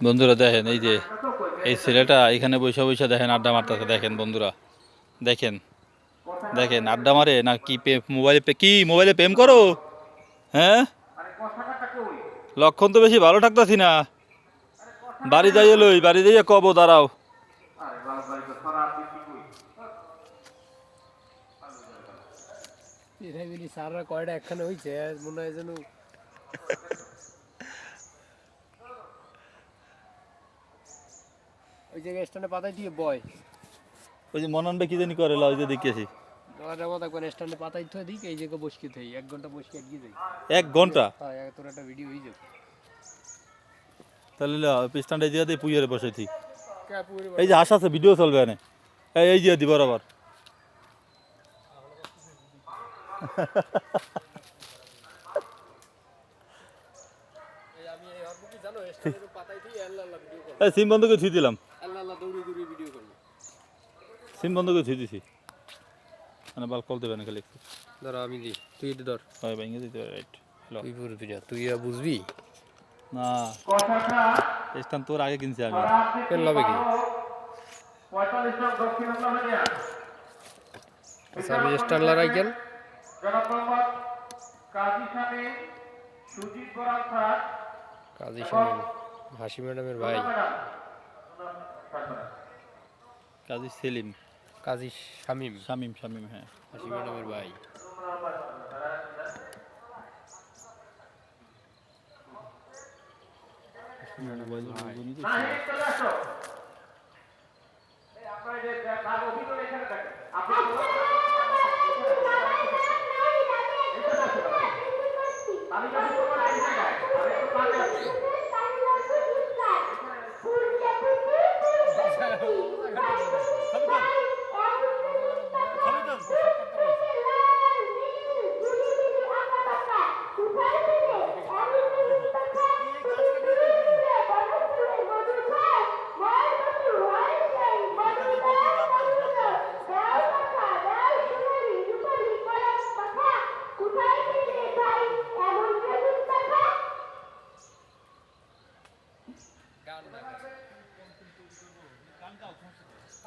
বন্ধুরা দেখেন এই যে এই ছেলেটা এখানে বসে বসে দেখেন আড্ডা মারতেছে। দেখেন বন্ধুরা, দেখেন দেখেন আড্ডা মারে না কি মোবাইলে প্রেম করো? হ্যাঁ, লক্ষণ তো বেশি ভালো থাকতাছি না। বাড়ি যাইয়ে লই, বাড়ি যাইয়ে কব দাঁড়াও। সারা কয়টা একখানে হইছে মনে হয় যেন ওই জায়গায় স্ট্যান্ডে পাতায় দিয়ে বয়। ওই যে মননবে কি জানি করে ওই যে দেখেছি স্ট্যান্ডে পাতায় থয়ে দিক এই জায়গায় বসকে থাই 1 ঘন্টা বসকে এগিয়ে যাই। 1 ঘন্টা? হ্যাঁ, তোর একটা ভিডিও হয়ে যাবে। তাহলে স্ট্যান্ডে দিয়ে দিয়ে পুইয়ারে বসাইছি। এই যে হাসা আছে, ভিডিও চলবে এনে। এই যে দি বরাবর। সিম বন্ধ করে থুই দিলাম। সিম বন্ধ করে থুই দিছি। মানে বাল কল দেবে না খালি। ধর আমি দি, তুই এটা ধর। হয় ভেঙে দিতে পারে। রাইট। তুই বুঝবি না, তুই বুঝবি না। স্থান তোর আগে কিনছি আমি। কেন লবে কি? আচ্ছা, আমি স্টার লড়াই কেন? কাজী শামীম, হাসি ম্যাডামের ভাই। কাজী সেলিম। কাজী শামীম। শামীম, শামীম, হ্যাঁ। হাসি ম্যাডামের ভাই।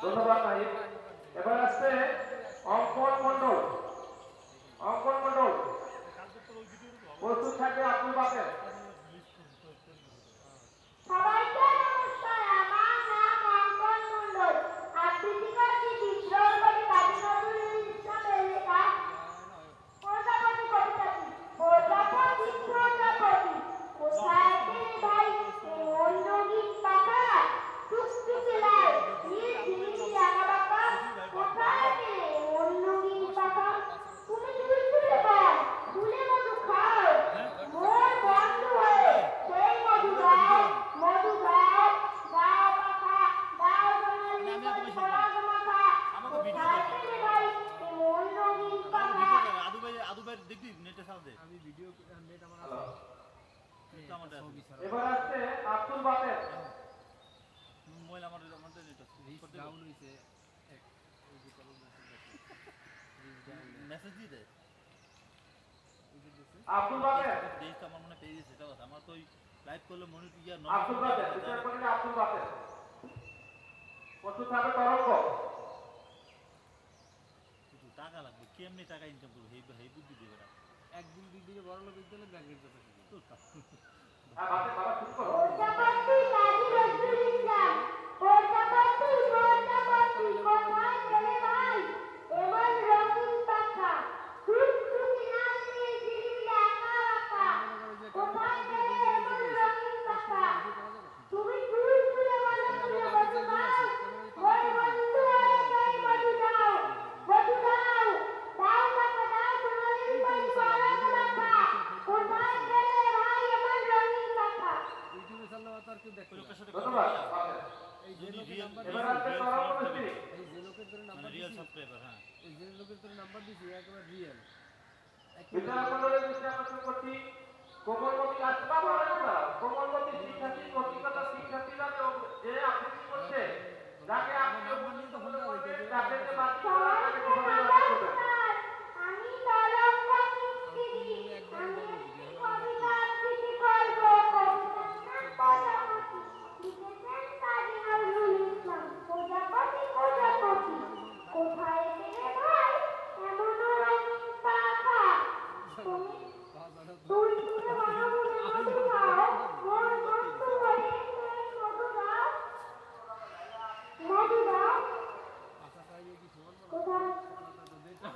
ধন্যবাদ ভাই। এবার আসছে অঙ্কন মন্ডল। অঙ্কন মন্ডল প্রস্তুত থাকে আব্দুল বাকের। সবাইকে নমস্কার, আমার নাম অঙ্কন মন্ডল। আবৃত্তি করছি বিদ্রোহী কাজী নজরুল ইসলামের লেখা প্রজাপতি কবিতাটি। প্রজাপতি প্রজাপতি কোথায় গেলে ভাই অন্য গীত পাখা টুকটুকে লাল নীল ঝিলিমিলি আঁকা বাঁকা কোথায় গেলে অন্য গীত পাখা তুমি তুমি ফুলে পাও ফুলে মধু খাও মোর বন্ধু হয়ে সেই মধু গাও মধু গাও গাও পাখা গাও সোনালি করি পরাগ মাখা কোথায় গেলে ভাই অন্য গীত পাখা এবার আসছে আব্দুল বাকের। আব্দুল বাকের। আব্দুল বাকের বিচার করেন আব্দুল বাকের। প্রস্তুত হবে তরঙ্গ। টাকা লাগবে, কেমনি টাকা ইনকাম করবো এই বুদ্ধি দেবে না। 1-2 দিকে বড় লোক বিদ্যালয়ে ব্যাংকের কথা শুনি। হ্যাঁ বাবা শুরু করো। প্রজাপতি কাজী নজরুল ইসলাম। প্রজাপতি প্রজাপতি কোথায় গেলে ভাই এমন রঙিন পাখা টুকটুকে লাল নীল ঝিলিমিলি আঁকা বাঁকা কোথায় গেলে এমন রঙিন পাখা তুমি ফুল ফুলে মধু ফুলে মধু খাও মোর বন্ধু হয়ে সেই মধু দাও মধু দাও দাও পাখা দাও সোনালি করি পরাগ মাখা কোথায় গেলে ভাই এমন রঙিন পাখা। ইউটিউবে চাললে আর কেউ দেখবে না। ধন্যবাদ। এই যে লোকের নাম্বার এবার আসছে তরঙ্গ মিস্ত্রি। এই যে লোকের তোর নাম্বার দিছি, এই যে লোকের তোর নাম্বার দিছি একেবারে রিয়েল। বিদ্যালয় মন্ডলের বিষয়ে আমরা শুরু করছি। কোমলমতি আসবা বলেন না। কোমলমতি শিক্ষার্থী অভিজ্ঞতা শিক্ষার্থীরা যে আবৃত্তি করছে যাকে আপনি তাদেরকে বাদ দিয়ে তাকে কিভাবে বাদ করবেন? আমি তরঙ্গ মিস্ত্রি আমি একটি কবিতা তুই তুলে বনভূমি মধু খাও, মোর বন্ধু হয়ে সেই মধু দাও, মধু দাও। আশা খাইয়ে কি সমান বলা কোথায় কথাটা তো দেটা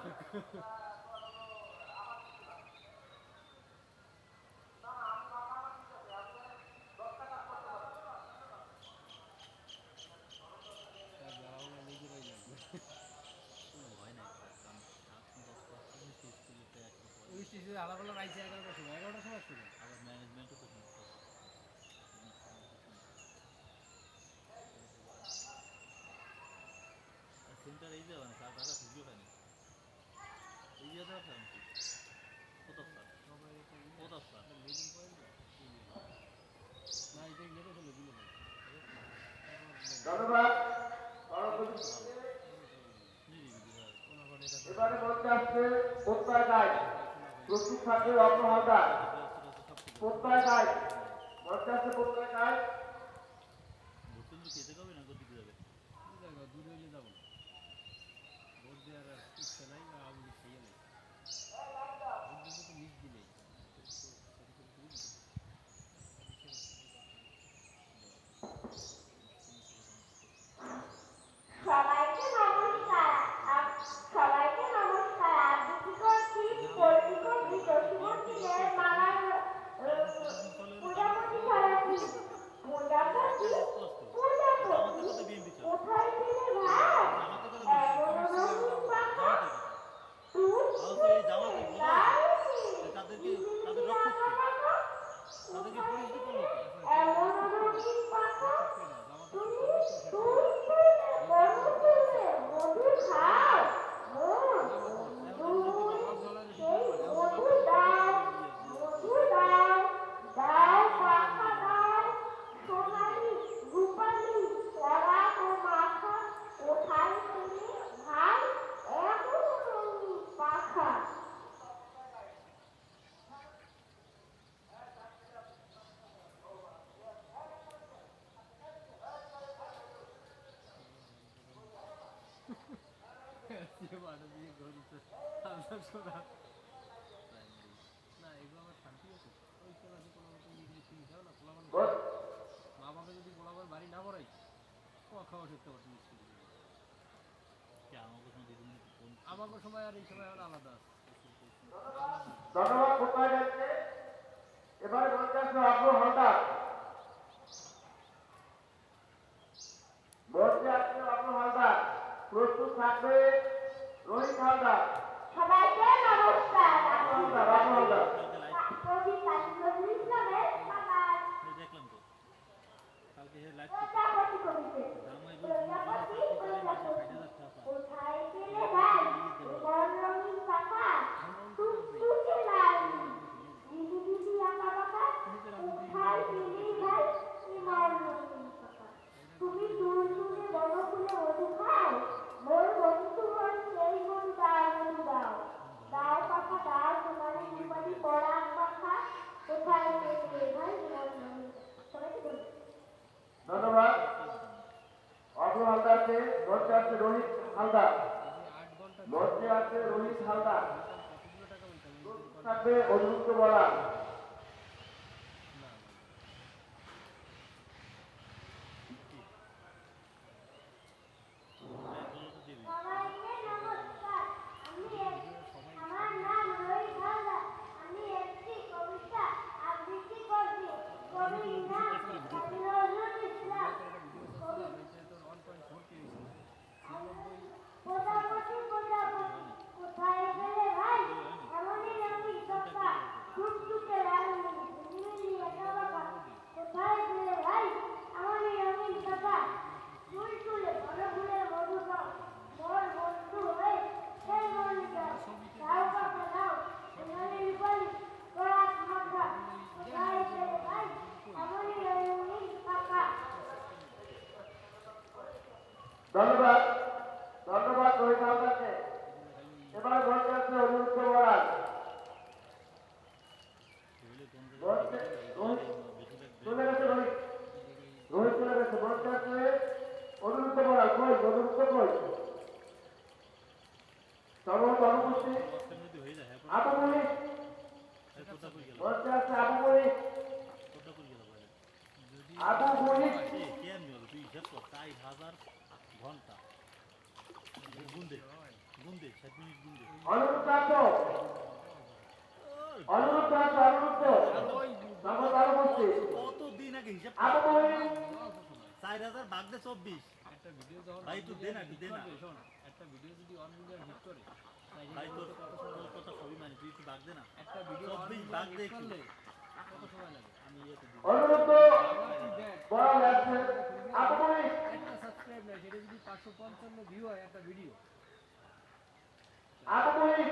আলাদা রাইছে 11টার সময় 11টার সময় ছিল আবার ম্যানেজমেন্টও তো সেন্টার এই যে মানে স্যার দাদা ভিডিও খায়নি এই যে দাদা খায় কোথাও স্যার সবাই এটা কোথাও স্যার লেডিং পয়েন্ট না এটা ইয়ে তো লেডিং না ধন্যবাদ। এবারে বলতে আসছে প্রত্যয় গাইড, প্রস্তুত থাকবে অগ্র হালদার। প্রত্যয় গাইড বলতে আসছে প্রত্যয় গাইড। ভর্তি খেতে যাবে না গতি যাবে জায়গা দূরে হইলে যাবো না ভোট দেওয়ার আর ইচ্ছা নাই বা আমি খেয়ে নেই ভোট দিতে তো মিস দিলেই সবাইকে নমস্কার। সবাইকে নমস্কার। আবৃত্তি করছি পল্লিকর গীত সুমন্তিদের মালার পূজাপতি ছড়াচ্ছি। পূজাপতি পূজাপতি কোথায় ছিলে ভাই? এমন রঙিন পাখা তুই তাদেরকে তাদের রক্ষক তাদেরকে পরিচিত করলো এমন রঙিন পাখা তুই মধু খাও, সেই মধু দাও, মধু দাও, দাও পাখা দাও, সোনালি রূপালি পরা ও মাখা কোথায় ছিলে ভাই? এমন রঙিন পাখা। মাঠে দিয়ে ঘুরছে আপনার শোনা না এগুলো আমার শান্তি আছে ওই ক্লাসে কোনো মতো ইংলিশ শিখাও না পোলাবার মা বাবা যদি পোলাবার বাড়ি না পড়াই ও খাওয়া শিখতে পারছি স্কুল আমাকে সময় আর এই সময় এখন আলাদা আছে ধন্যবাদ প্রত্যয় গাইডকে। এবারে বলতে আসছে অগ্র হালদার। বলতে আসছে অগ্র হালদার। প্রস্তুত থাকবে রোহিত হালদার। সবাইকে নমস্কার। অগ্র হালদার। কবি কাজী নজরুল ইসলামের বাবার দেখলাম তো কালকে লাইভ প্রজাপতি কবিতে। প্রজাপতি প্রজাপতি কোথায় গেলে ভাই? তোমার রঙিন পাখা টুকটুকে লাল দিদি দিদি আঁকা বাঁকা কোথায় গেলে ভাই? তোমার রঙিন পাখা তুমি দূর দূরে বড় ফুলে মধু খাও, মোর বন্ধু হন সেই মধু দাও, মধু দাও, দাও পাখা দাও সোনালি রূপালি পরাগ পাখা কোথায় গেলে ভাই? তোমার রঙিন সবাইকে ধন্যবাদ। ধন্যবাদ অগ্র হালদারকে। বলতে আসছে রোহিত হালদার। 8 ঘন্টা বলতে আসছে রোহিত হালদার। কতগুলো টাকা বলতাম প্রস্তুত থাকবে অনিরুদ্ধ বরা। না সবাইকে নমস্কার। আমার নাম রোহিত হালদার। আমি একটি কবিতা আবৃত্তি করছি। কবির নাম কাজী নজরুল ইসলাম। প্রজাপতি প্রজাপতি কোথায় গেলে ভাই? এমনই রঙিন পাখা টুকটুকে লাল নীলি একা বাঁকা কোথায় গেলে ভাই? এমনই রঙিন পাখা ফুল তুলে ঘন ফুলের মধু খাও, মোর বন্ধু হয়ে সেই মধু দাও, দাও পাখা দাও সোনালি রূপালি পরাগ মাখা কোথায় গেলে ভাই? এমনই রঙিন পাখা। ধন্যবাদ। ধন্যবাদ রোহিত হালদারকে। এবারে বলতে আসছে অনিরুদ্ধ বরা। বলতে রোহিত চলে গেছে রোহিত। রোহিত চলে গেছে। বলতে আসছে অনিরুদ্ধ বরা। কই অনিরুদ্ধ কই? সম্ভবত অনুপস্থিত। হয়ে যায় আতঙ্ক মঞ্চে আছে আবু মনিক। আবু মনিক অনিরুদ্ধ আছো? অনিরুদ্ধ আছো? অনিরুদ্ধ সংবাদ আরো বলছি কতদিন আগে হিসাব আবু মনিক 4000 ভাগ দে 24 একটা ভিডিও যখন ভাই, একটু দে না, একটু দে না। শোন, একটা ভিডিও যদি 1 মিলিয়ন হিট করে ভাই তোর কথা সবই মানি, তুই একটু ভাগ দে না। একটা ভিডিও 24 ভাগ দে একটু। করলে কত সময় লাগে? আমি ইয়েতে দিই। অনিরুদ্ধ দেখ, বড় লাগছে আবু মনিক একটা সাবস্ক্রাইব নাই, সেটা যদি 555 ভিউ হয় একটা ভিডিও, আবু মনিক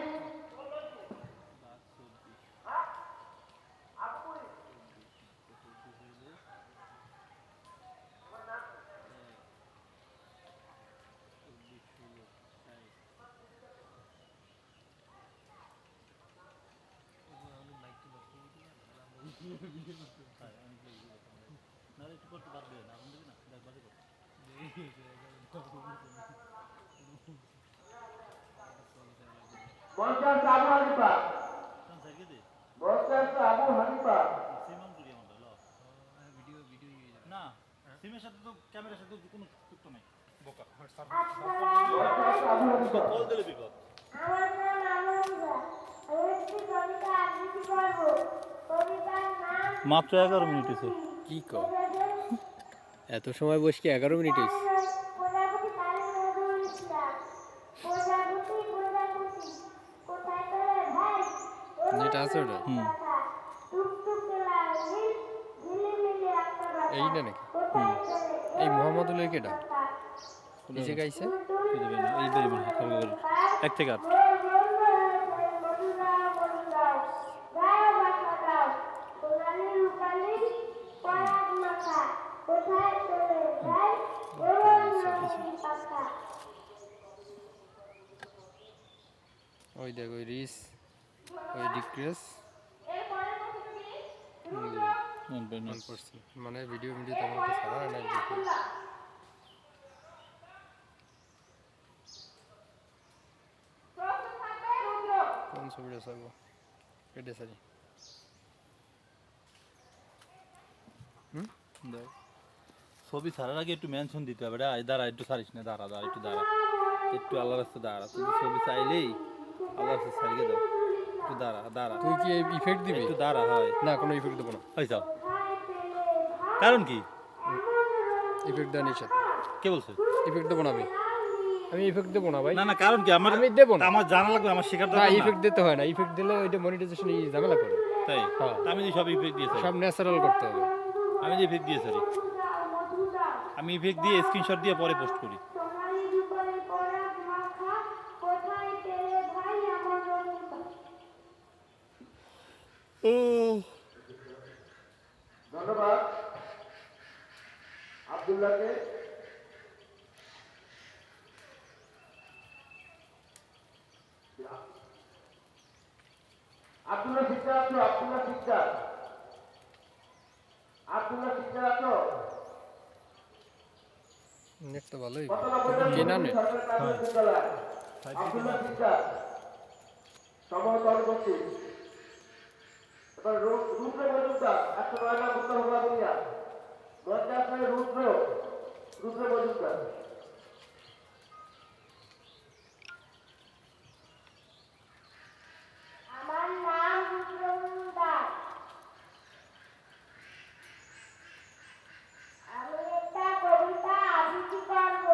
না রে, একটু করতে বাদ দে না, এখন দিবি না, দেখ বাদে কর। মঞ্চে আছে আবু হানিফা। কারণ স্যারকে দে, মঞ্চে আছে আবু হানিফা। সিম অন করি আমরা, ল। ভিডিও ভিডিও ইয়ে যাবে। না, সিমের সাথে তো ক্যামেরার সাথে তো কোনো যুক্ত নাই। বোকা। মঞ্চে আছে আবু হানিফা। কল দিলে বিপদ। আমার নাম আনন্দ। আমি একটি কবিতা আবৃত্তি করব। কবিতার নাম মাত্র 11 মিনিট হয়েছে। কি কও? এত সময় বসে কি 11 মিনিট হইছে? প্রজাপতি কালী নজরুল ইসলাম। প্রজাপতি প্রজাপতি কোথায় তোরে ভাই? যেটা আছে ওটা? টুকটুকে লাল নীল ঝিলিমিলি আঁকা বাঁকা। এই না নাকি? কোথায় তোরে এই মোহাম্মদুল কেটা? বাঁকা? এই যে গাইছে? এই দেবেন না, এই দেবেন না, খালি করে। এক থেকে আট। ওই দেখ, ওই রিস, ওই ডিক্রিস নেন, 1%, মানে ভিডিও তেমন একটা ছাড়া হয় না ভিডিও। কোন ছবিটা ছাড়বো? এটা ছাড়ি। দাও। ছবি ছাড়ার আগে একটু মেনশন দিতে হবে রে। দাঁড়া, একটু ছাড়িস না, দাঁড়া দাঁড়া, একটু দাঁড়া, একটু আল্লাহর রাস্তা দাঁড়া। তুই ছবি চাইলেই আল্লাহর রাস্তা ছাড়িয়ে দাও। একটু দাঁড়া দাঁড়া, তুই কি ইফেক্ট দিবি? একটু দাঁড়া। হয় না, কোনো ইফেক্ট দেবো না। হয়ে যাও। কারণ কি? ইফেক্ট দেওয়া নিষেধ। কে বলছে? ইফেক্ট দেবো না আমি ইফেক্ট দেবো না ভাই। না না, কারণ কি? আমার আমি দেবো না। আমার জানা লাগবে, আমার শেখার না, দরকার না। ইফেক্ট দিতে হয় না। ইফেক্ট দিলে ওইটা মনিটাইজেশন ঝামেলা করে। তাই হ্যাঁ। তা আমি যে সব ইফেক্ট দিয়েছি, সব ন্যাচারাল করতে হবে। আমি যে ইফেক্ট দিয়েছি, আমি ইফেক্ট দিয়ে স্ক্রিনশট দিয়ে পরে পোস্ট করি। ধন্যবাদ আব্দুল্লাহকে। আব্দুল্লাহ শিকদার আছো? আব্দুল্লাহ শিকদার, আব্দুল্লাহ শিকদার আছো? নেট তো ভালোই। কতটা পরিমাণ কে না নেট? সরকারি প্রাথমিক বিদ্যালয় আব্দুল্লাহ শিকদার সম্ভবত অনুপস্থি। এবার রুদ্র মজুমদার 109 নাম উত্তর হলা বলিয়া। মঞ্চে আছে রুদ্র মজুমদার। আমার নাম রুদ্রমুন্দার। আমি একটা কবিতা আবৃত্তি করব।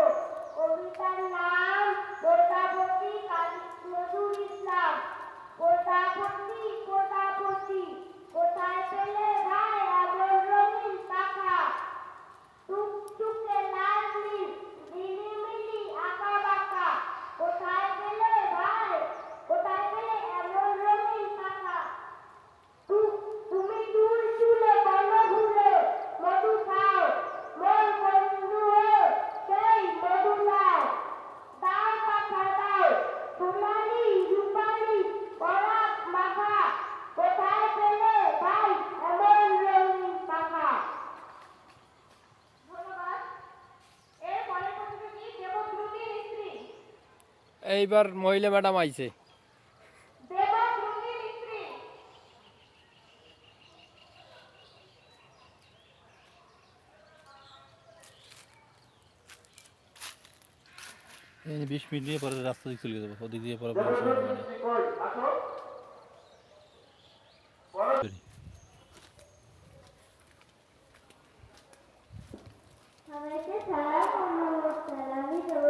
কবিতার নাম প্রজাপতি কালী নজরুল ইসলাম। প্রজাপতি প্রজাপতি কোথায় পেলে ভাই এমন রঙিন পাখা? টুকটুকে লাল নীল ঝিলিমিলি আঁকা বাঁকা। কোথায় পেলে ভাই? কোথায় পেলে এমন রঙিন পাখা? তুমি দূর চুলে বলো ঘুরে মধু খাও, মোর বন্ধু হয়ে সেই মধু খাও। দাও পাখা দাও, সোনালি রূপালি পরাগ মাখা। কোথায় পেলে ভাই এমন রঙিন পাখা? ধন্যবাদ। এর পরের প্রতিযোগী দেবদ্রুতি মিস্ত্রি। এইবার মহিলা ম্যাডাম আইছে। দেবদ্রুতি মিস্ত্রি। এই 20 মিনিট দিয়ে পরে রাস্তা দিকে চলে যাবো, ওদিক দিয়ে পরে বংশ মানে কই আসো সবাইকে সালাম ও নমস্কার। আমি দেব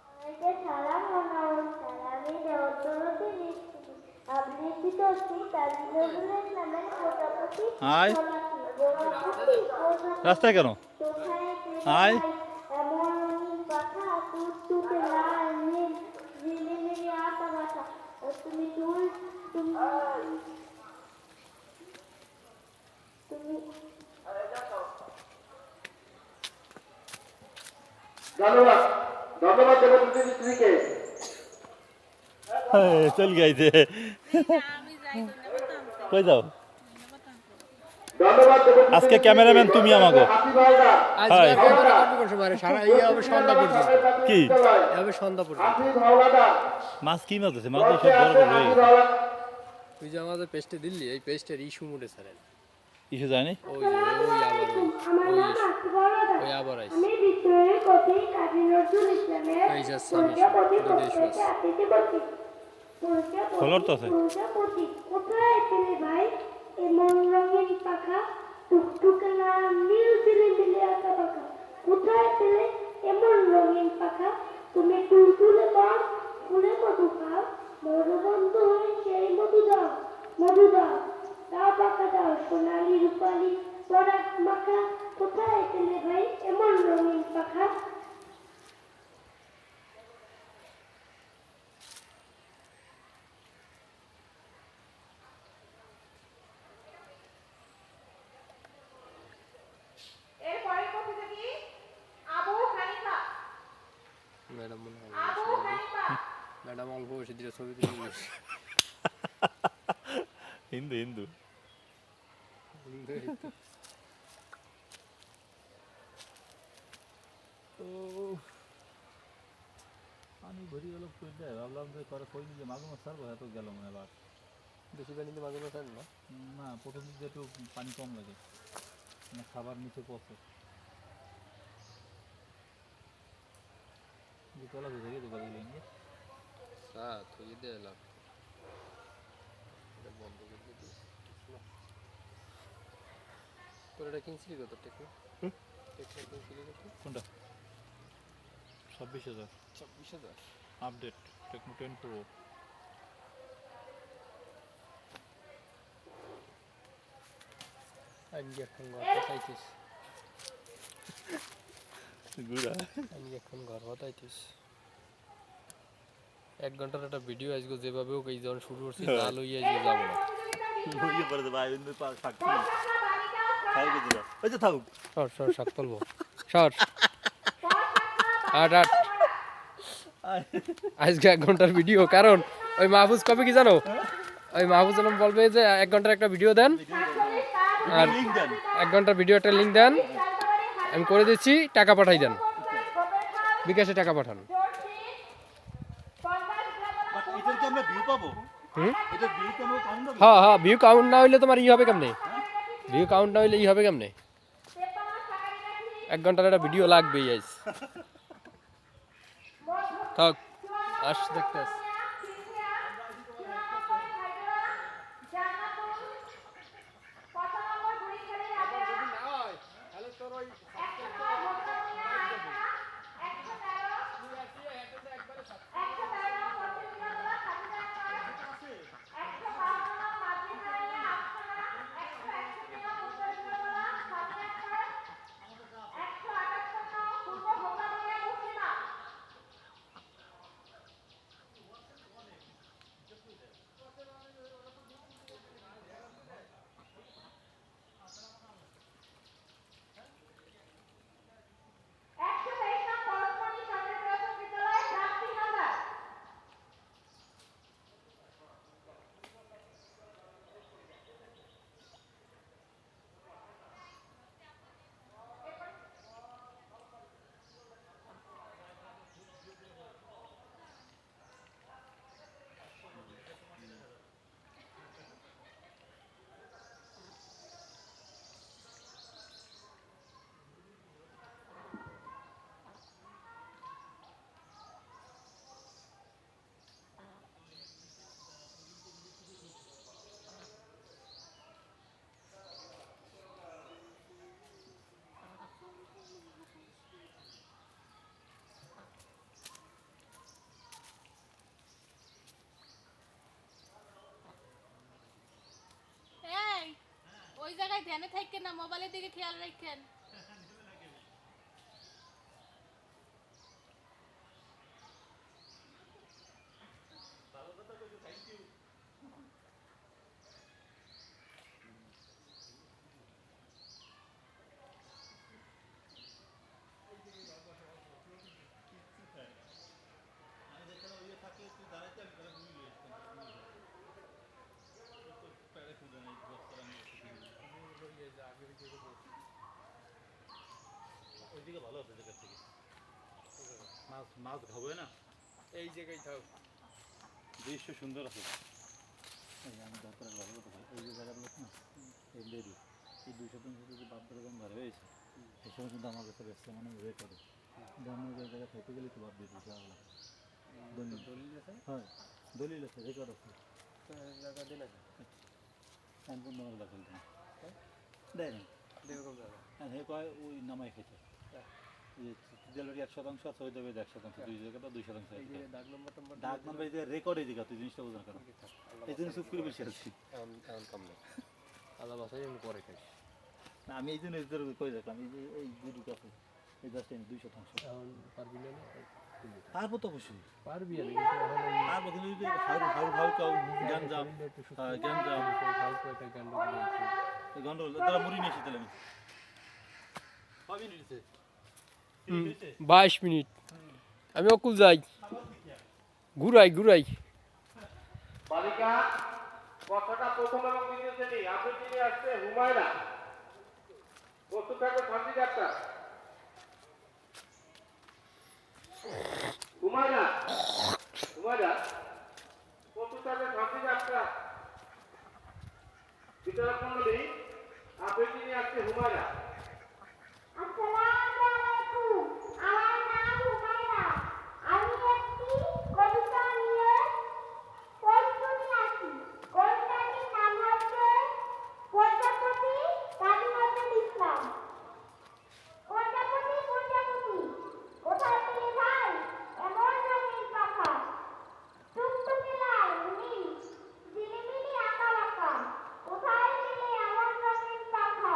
সবাইকে সালাম ও নমস্কার। আমি দেবতরতী নিশ্চিত আবৃত্তি করছি কাজী নজরুল ইসলামের মোটামুটি হাই গোলাপি রাস্তায় কেন হাই এমন কথা টুকটুকে লাল নীল ঝিলিমিলি আতা বাতা তুমি তুমি তুমি ধন্যবাদ ধন্যবাদ দেবদূতি স্ত্রীকে চল গাইছে কই যাও ধন্যবাদ দেবদূতি আজকে ক্যামেরাম্যান তুমি আমাকে হাসিব হাওলাদার হাই সারা এই হবে সন্ধ্যা পর্যন্ত, কি এই হবে সন্ধ্যা পর্যন্ত। হাসিব হাওলাদার মাছ কি মাছ আছে মাছ তো সব বড় বড় রয়ে হাসিব গেছে। হাওলাদার তুই যে আমাদের পেস্টে দিল্লি, এই পেস্টের ইস্যু মোডে ছাড়েন। কিছু যায়নি ওই যে, ওই আবার আমার ওই নাম আসিফুল্লাহ। ওই আবার আইস আমি বিদ্রোহী কবি কাজী নজরুল ইসলামের এই যে স্বামী প্রজাপতি দুদেশ পত্রিকা আবৃত্তি করছি। খোলার তো আছে। প্রজাপতি কোথায় পেলে ভাই এমন রঙিন পাখা টুকটুকে লাল নীল ঝিলিমিলি আঁকা পাখা কোথায় পেলে এমন রঙিন পাখা তুমি টুলটুলে বল ফুলে মধু খাও মধুবন্ধু হয়ে সেই মধু দাও মধু দাও দাও পাখা দাও সোনালি রূপালি পরাগ মাখা কোথায় পেলে ভাই এমন রঙিন পাখা এরপরের প্রতিযোগী আবু হানিফা ম্যাডাম মনে হয় আবু হানিফা ম্যাডাম অল্প বয়সে দিলে ছবি তুলে দিয়েছে। হিন্দু হিন্দু পানি ভরি গেল ভাবলাম যে করে কই নিজে মাঝে মাছ ছাড়বো এত গেল মনে এবার বেশি পানিতে মাঝে মাঝে না, না প্রথম দিকে একটু পানি কম লাগে মানে খাবার নিচে পচে যে তলা হয়ে থাকে দোকানে গেলে তুই দিয়ে এলাম বন্ধ করে দিবি। তোর এটা কিনছিলি কত টেকনো? টেকনো কিনছিলি কত? কোনটা 26,000 26,000। আপডেট টেকনো 10 প্রো আমি এখন ঘর পাতাইছিস, গুড়া আমি এখন ঘর পাতাইছিস। 1 ঘন্টার একটা ভিডিও আসবো যেভাবে হোক, এই যখন শুরু করছি না লইয়া আজকে যাবো না। লইয়ে পড়ে ভাই কিন্তু থাক খাইবে দিলা ওই যে থাক সর সর শাক তুলবো, সর আট আট। আজকে 1 ঘন্টার ভিডিও, কারণ ওই মাহফুজ কবে কি জানো, ওই মাহফুজ আলম বলবে যে 1 ঘন্টার একটা ভিডিও দেন আর লিংক দেন 1 ঘন্টার ভিডিও একটা লিঙ্ক দেন, আমি করে দিচ্ছি, টাকা পাঠাই দেন, বিকাশে টাকা পাঠান। বাট এটার কি আমরা ভিউ পাবো হুম, এটা ভিউ কি আমরা কাউন্ট হবে হ্যাঁ হ্যাঁ, ভিউ কাউন্ট না হইলে তোমার ই হবে কেমনে, ভিউ কাউন্ট না হইলে ই হবে কেমনে? 1 ঘন্টার একটা ভিডিও লাগবেই আজ। থাক আস দেখতে আস। ওই জায়গায় ধ্যানে থাকেন না, মোবাইলের দিকে খেয়াল রাখেন। আমি যেখানে ওই থাকলে তুই দাঁড়াইতে আমি তাহলে বুঝি প্যারে খুঁজে নেই ওইদিকে ভালো আছে জায়গা থেকে মাছ মাছ খাবে না এই জায়গায় থাক। দৃশ্য সুন্দর আছে আমি তারপরে ভালো কথা এই যে জায়গার লোক না এই লেডি এই 2 শতাংশ যদি বাদ ধরে দাম ভালো হয়েছে এই সময় কিন্তু আমার কাছে ব্যস্ত মানে ওয়ে করে দামের জায়গায় খাইতে গেলে তো বাদ দিয়ে দিতে হবে দলিল আছে হ্যাঁ দলিল আছে রেকর্ড আছে জায়গা দিন আছে আমি কোন নামাজ দাখিল দেয় না দেখুন দাদা হ্যাঁ হে কয় ওই নামাই খেতে জেলারি 1% আছে ওই দেবে 1% 2 জায়গাটা 2% এই যে দাগ নম্বর ডাক নাম্বার যে রেকর্ড এই জায়গা তুই জিনিসটা বোঝার কারণ এই জন্য চুপ করে বসে আছি এখন কম নেই আদা বাসাই আমি পরে খাই না আমি এই জন্য এদের কই দেখলাম এই যে এই দুটো আছে এই জাস্ট 2% এখন পারবি না তারপর তো অবশ্যই পারবি না কিন্তু এখন ওই তারপর কিন্তু যদি হাউ কাউ গ্যাঞ্জাম গ্যাঞ্জাম হাউ কয়টা গান্ড দিয়েছে এই গন্ডগোল তারা মুড়ি নিয়ে এসে তাহলে আমি কবে নিয়েছে 22 মিনিট আমি অকুল যাই ঘুরাই বালিকা কথাটা প্রথম এবং দ্বিতীয় শ্রেণী আবৃত্তি নিয়ে আসছে হুমায়রা। প্রস্তুত থাকবে শান্তি ডাক্তার। হুমায়রা প্রস্তুত থাকবে শান্তি ডাক্তার। বিচারক মন্ডলী আবৃত্তি নিয়ে আসছে হুমায়রা। আসসালামু আলাইকুম। আমার নাম হুমায়রা। আমি একটি কবিতা নিয়ে প্রস্তুতি আছি। কবিতাটির নাম হচ্ছে প্রজাপতি কাজী নজরুল ইসলাম। প্রজাপতি কোথায় পেলে ভাই এমন রঙিন পাখা, টুকটুকে লাল নীল ঝিলিমিলি আঁকা বাঁকা, কোথায় পেলে এমন রঙিন পাখা,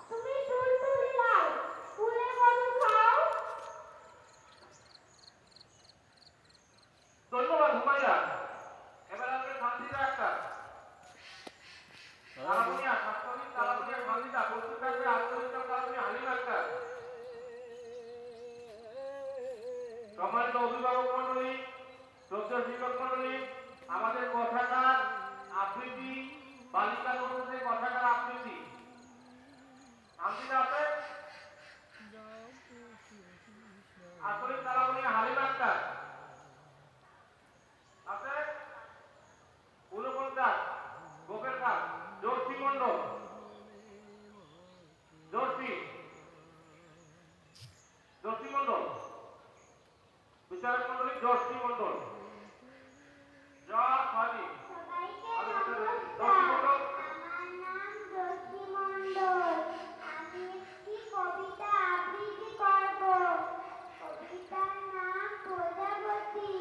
তুমি টুলটুলি লাল ফুলে মধু খাও। ধন্যবাদ হুমায়রা। এবার আসবে শান্তি ডাক্তার। তালাবনিয়া ছাত্রলীগ তালাবনিয়া শান্তিদা প্রস্তুত থাকবে আত্মবিশ্বাস তালাবনিয়া হালিম আক্তার। সম্মানিত অভিভাবক মন্ডলী, শ্রদ্ধেয় শিক্ষক মন্ডলী, আমাদের কথাকার আবৃত্তি বালিকা নোটে কথাকার আবৃত্তি শান্তিদা আছে আত্মলীগ তালাবনিয়া হালিম আক্তার আছে উলুপন্থার গোপের খান জোরসি মন্ডল জোরসি মন্ডল বিচারক মন্ডলী জোরসি মন্ডল জয় খালি সবাইকে জোরসি মন্ডল। আমার নাম জোশী মণ্ডল। আমি একটি কবিতা আবৃত্তি করব। কবিতার নাম প্রজাপতি,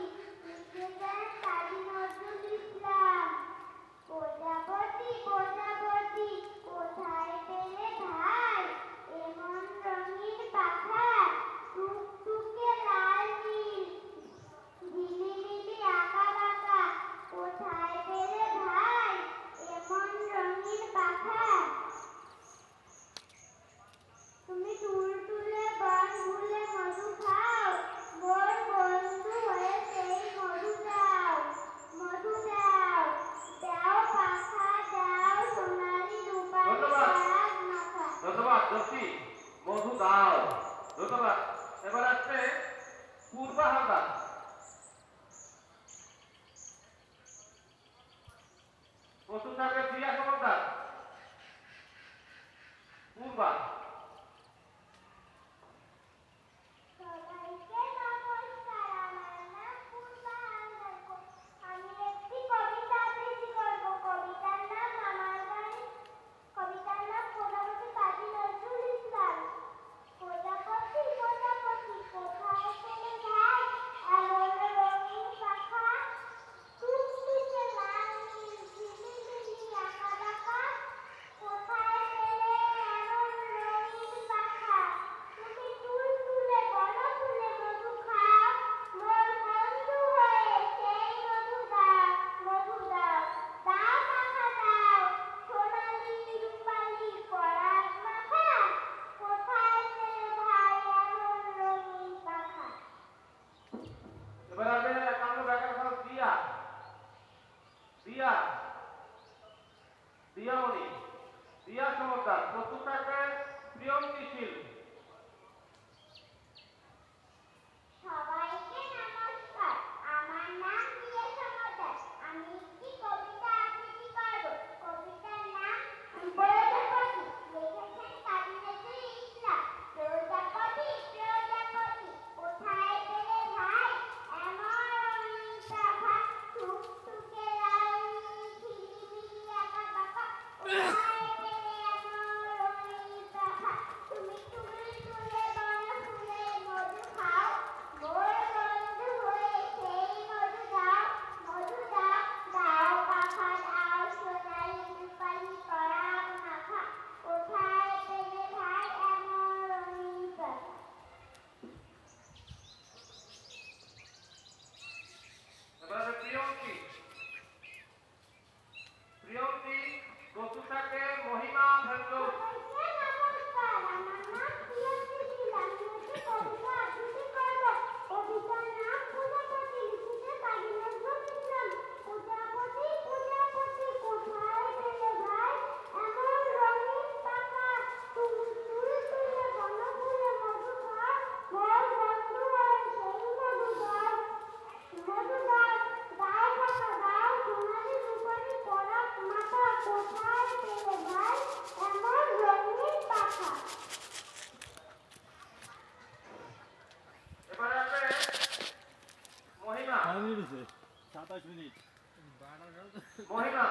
লিখেছেন কাজী নজরুল ইসলাম। প্রজাপতি কোথায় পেলে ভাই এমন রঙিন পাখা, টুকটুকে লাল নীল ঝিলিমিলি আঁকা বাঁকা, কোথায় পেলে ভাই এমন রঙিন পাখা, তুমি টুলটুলে বন ভুলে মধু খাও, মোর বন্ধু হয়ে সেই মধু দাও দাও পাখা দাও সোনালি রূপালি ধন্যবাদ। রাগ মাখা। ধন্যবাদ জোশী মধু দাও ধন্যবাদ। এবার আসছে পূর্বা হালদার। প্রস্তুত থাকবে প্রিয়া সমর্দার। পূর্বা সবাইকে নমস্কার। আমার নাম পূর্বা হালদার। আমি একটি কবিতা আবৃত্তি করব। কবিতার নাম আমার বাড়ি। কবিতার নাম প্রজাপতি কাজী নজরুল ইসলাম। প্রজাপতি কোথায় পেলে ভাই এমন রঙিন পাখা, টুকটুকে লাল নীল ঝিলিমিলি আঁকা বাঁকা, কোথায় দিয়ামণি, দিয়া সমদ্দার। প্রস্তুত থাকবেন প্রিয়ঙ্কি শীল। সবাইকে নমস্কার। আমার নাম দিয়া সমদ্দার। আমি একটি কবিতা আবৃত্তি করব। কবিতার নাম প্রজাপতি। লিখেছেন কাজী নজরুল ইসলাম। প্রজাপতি প্রজাপতি কোথায় পেলে ভাই এমন রঙিন পাখা, টুকটুকে লাল ঝিলিমিলি আঁকা বাঁকা, কোথায় পেলে এমন রঙিন পাখা? তুমি তুলে তুলে বড় ফুলে মধু খাও, মোর বন্ধু হয়ে সেই মধু দাও, মধু দাও, দাও পাখা দাও সোনালি রূপালি পরাগ মাখা, কোথায় পেলে ভাই এমন রঙিন পাখা? এবারে প্রিয়ঙ্কি। প্রিয়ঙ্কি, প্রস্তুত থাকবে মহিমা ভেন্দ্র। সবাইকে নমস্কার। আমার নাম প্রিয়ঙ্কি শীল। আমি একটি কবিতা আবৃত্তি করব। কবিতার নাম প্রজাপতি। লিখেছেন কাজী নজরুল ইসলাম। প্রজাপতি প্রজাপতি কোথায় পেলে ভাই এমন রঙিন পাখা, তুমি তুলে তুলে বনফুলে মধু খাও, মোর বন্ধু হয়ে সেই মধু দাও, মধু দাও, দাও পাখা দাও সোনালি রূপালি পরাগ মাখা, কোথায় পেলে ভাই এমন রঙিন পাখা? এবারে আসবে মহিমা। 27 মিনিট মহিমা,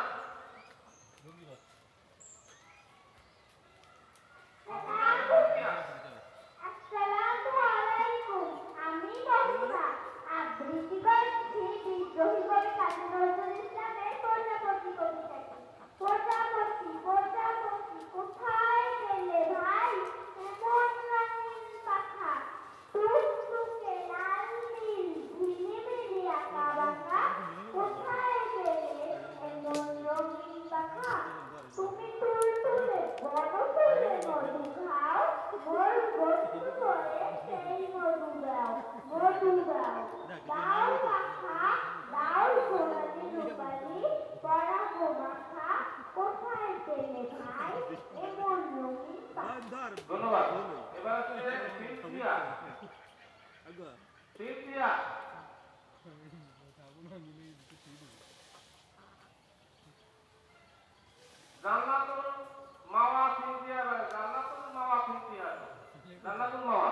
আসসালামু আলাইকুম। আমি মহিমা আবৃত্তি করছি বিদ্রোহী কবি কাজী নজরুল ইসলামের প্রজাপতি কবিতাটি। প্রজাপতি প্রজাপতি কোথায় পেলে ভাই এমন রঙিন পাখা, টুকটুকে লাল নীল ঝিলিমিলি আঁকা বাঁকা, কোথায় পেলে এমন রঙিন পাখা? তুমি তুলতুলে বনফুলে মধু খাও, মোর বন্ধু হয়ে সেই মধু দাও, মধু দাও, দাও পাখা দাও সোনালি রূপালি পরাগ মাখা, কোথায় পেলে ভাই এমন রঙিন পাখা? ধন্যবাদ। এবার আসছে সিনথিয়া। সিনথিয়া, জান্নাতুল মাওয়া সিনথিয়া। জান্নাতুল মাওয়া সিনথিয়া। জান্নাতুল মাওয়া,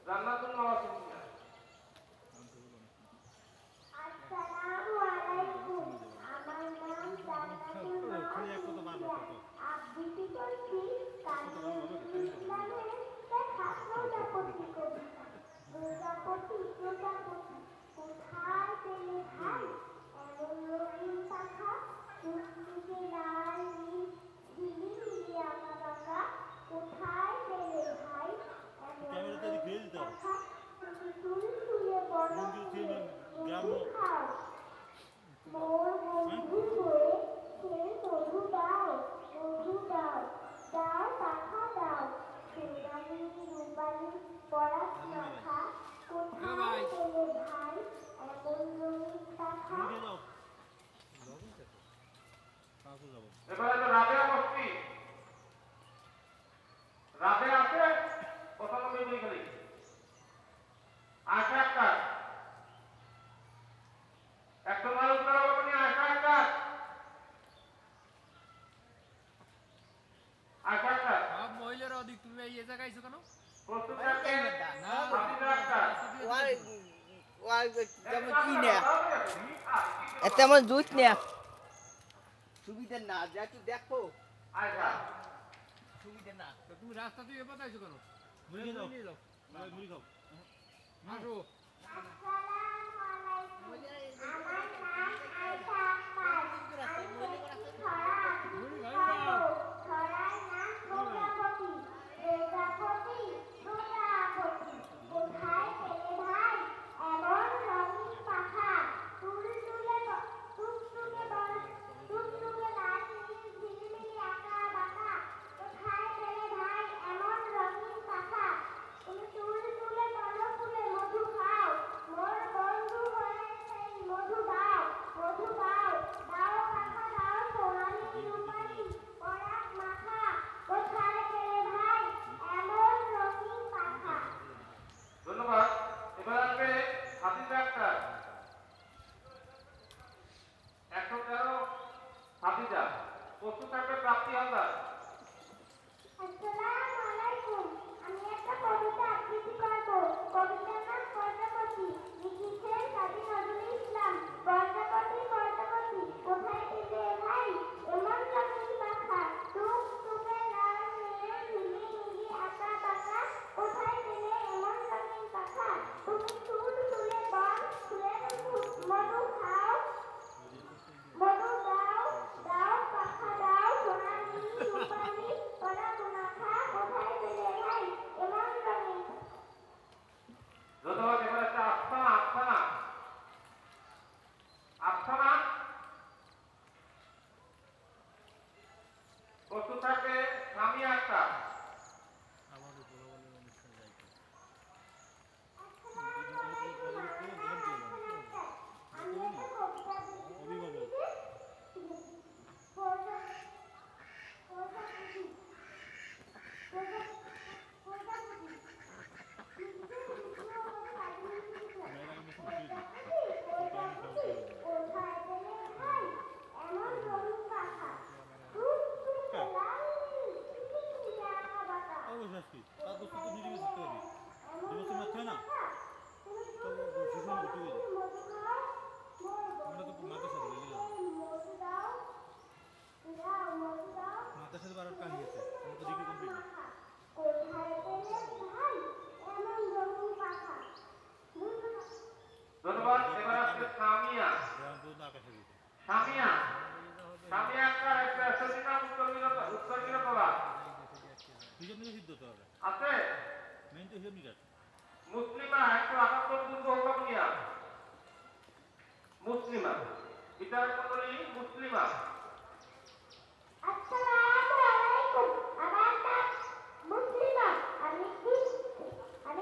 জান্নাতুল মাওয়া সিনথিয়া। আসসালামু আলাইকুম। আমার নাম জান্নাতুল মাওয়া। আবৃত্তি করছি কাজী নজরুল ইসলামের লেখা প্রজাপতি কবিতা। প্রজাপতি প্রজাপতি কোথায় পেলে ভাই এমন রঙিন পাখা, টুকটুকে লাল নীল ঝিলিমিলি আঁকা বাঁকা, কোথায় পেলে ভাই এমন রঙিন পাখা? তুমি তুলে তুলে বড় ফুলে মধু খাও, মোর বন্ধু হয়ে সেই মধু দাও, মধু দাও, দাও পাখা দাও সোনালি রূপালি পরাগ মাখা, কোথায় পেলে ভাই এমন রঙিন পাখা? এবারে তো রাবেয়া মস্তি। রাবেয়া আছে 95 মিনিট খালি। আশা আক্তার, একশো নয় উত্তর আপনি আশা আক্তার। আশা আক্তার, সব মহিলারা অধিক, তুমি এই জায়গায় আইছো কেন? প্রস্তুত থাকবেন না হাফিজা আক্তার। তেমন কি না তেমন দুধ না সুবিধা না যা একটু দেখো আয়শা, সুবিধা না তো তুমি রাস্তা দিয়ে এবার আইছো কেন? মুড়ি দাও নিয়ে যাও। মুড়ি খাও আসো। আসসালামু আলাইকুম। আমার নাম আয়েশা আক্তার। আমি একটি ছড়া আবৃত্তি করব। ছড়ার নাম প্রজাপতি। প্রজাপতি প্রজাপতি কোথায় পেলে ভাই এমন রঙিন পাখা, টুকটুকে লাল নীল ঝিলিমিলি আঁকা বাঁকা, কোথায় পেলে ভাই এমন রঙিন পাখা? তুমি তুলে তুলে বনফুলে মধু খাও, মোর প্রস্তুত থাকবে প্রাপ্তি হালদার। আসসালামু আলাইকুম। আমি একটা কবিতা আবৃত্তি করব। কবিতার নাম প্রজাপতি। লিখেছেন কাজী নজরুল ইসলাম। প্রজাপতি প্রজাপতি কোথায় পেলে ভাই এমন রঙিন পাখা? টুকটুকে লাল নীল নীলি নীলি আঁকা বাঁকা কোথায় পেলে এমন রঙিন পাখা? তুমি ফুল তুলে বন ফুলে মধু খাও মধু দাও দাও পাখা দাও সোনালি রূপালি কলা কোনাখা কোথায় পেলে ভাই এমন রঙিন? ধন্যবাদ। এবার একটা আফসানা আফসানা আফসানা প্রস্তুত থাকবে সামিয়া আক্তার। আমাদের পোলাপানের অনুষ্ঠান যাইতে আমি একটা কবিতা অভিভাবক অবশ্যই তার তো শুধু নিরিবিলি থাকতে পারবি দুবছর মাত্র না তো শিশু ভর্তি হয়ে যায় আমরা তো মাথার সাথে লেগে যাবো মাথার সাথে বারোর কাহিনী আছে আমরা তো ডিগ্রি কমপ্লিট না ধন্যবাদ। এবার আসছে সামিয়া গ্রাম পর্যন্ত আকাশে দিতে সামিয়া সামিয়া আক্তার একটা সজিনা উত্তরগিরা তোলা হিসাব নিকাশ সিদ্ধ হতে হবে আছে। মেইন তো হিসাব নিকাশ মুসলিমা 178 দুর্গ হুকামিয়া মুসলিমা বিদ্যালয় মন্ডলী মুসলিমা। আসসালামু আলাইকুম। আমার নাম মুসলিমা। আমি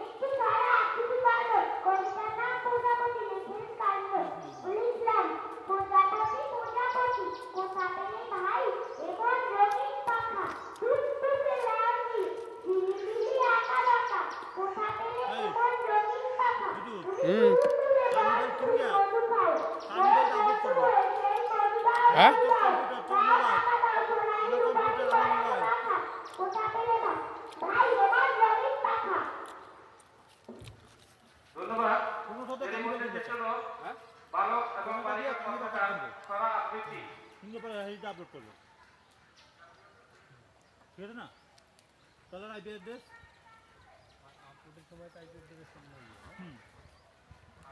একটি ছড়া আবৃত্তি করব। কবিতার নাম প্রজাপতি। লিখেছেন কাজী নজরুল ইসলাম। প্রজাপতি প্রজাপতি কোথা পেলে ভাই এমন রঙিন পাখা? টুকটুকে লাল নীল ঝিলিমিলি আঁকা বাঁকা কোথা পেলে এমন রঙিন পাখা? তুমি ফুল তুলে বন ফুলে মধু খাও মধু করে সেই মধু দাও হ্যাঁ? ধন্যবাদ। কোনো সাথে এর মধ্যে শেষ হলো বালক এবং বালিকা পতাকার ছড়া আবৃত্তি। সুন্দর করে হেরিটা আপলোড করবো ঠিক আছে না তাহলে আইপি অ্যাড্রেস আপলোডের সময় টাইপ করতে সম্ভব না। হুম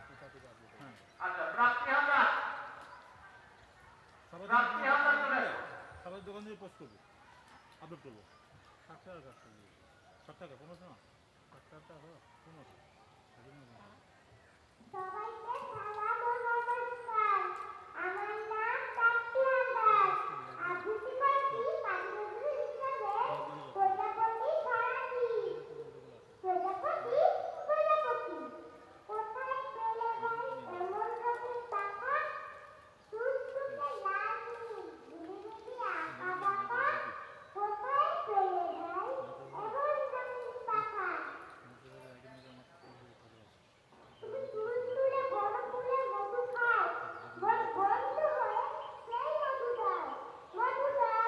কোথা থেকে আপলোড হ্যাঁ আচ্ছা প্রাপ্তি হালদার সবাই প্রাপ্তি হালদার চলে আসো। সবাই দোকান থেকে পোস্ট করবো আপলোড করবো 7 টাকার কাজ করবি 7 টাকা 15 না 7 টাকা হোক 15 সবাইকে সালাম ও নমস্কার। আমার নাম প্রাপ্তি হালদার। আবৃত্তি করছি কাজী নজরুল ইসলামের প্রজাপতি ছড়াটি। প্রজাপতি প্রজাপতি কোথায় পেলে ভাই এমন রঙিন পাখা? টুকটুকে লাল নীল ঝিলিমিলি আঁকা বাঁকা কোথায় পেলে ভাই এমন রঙিন পাখা? তুমি ফুল তুলে বন ফুলে মধু খাও মোর বন্ধু হয়ে সেই মধু দাও মধু দাও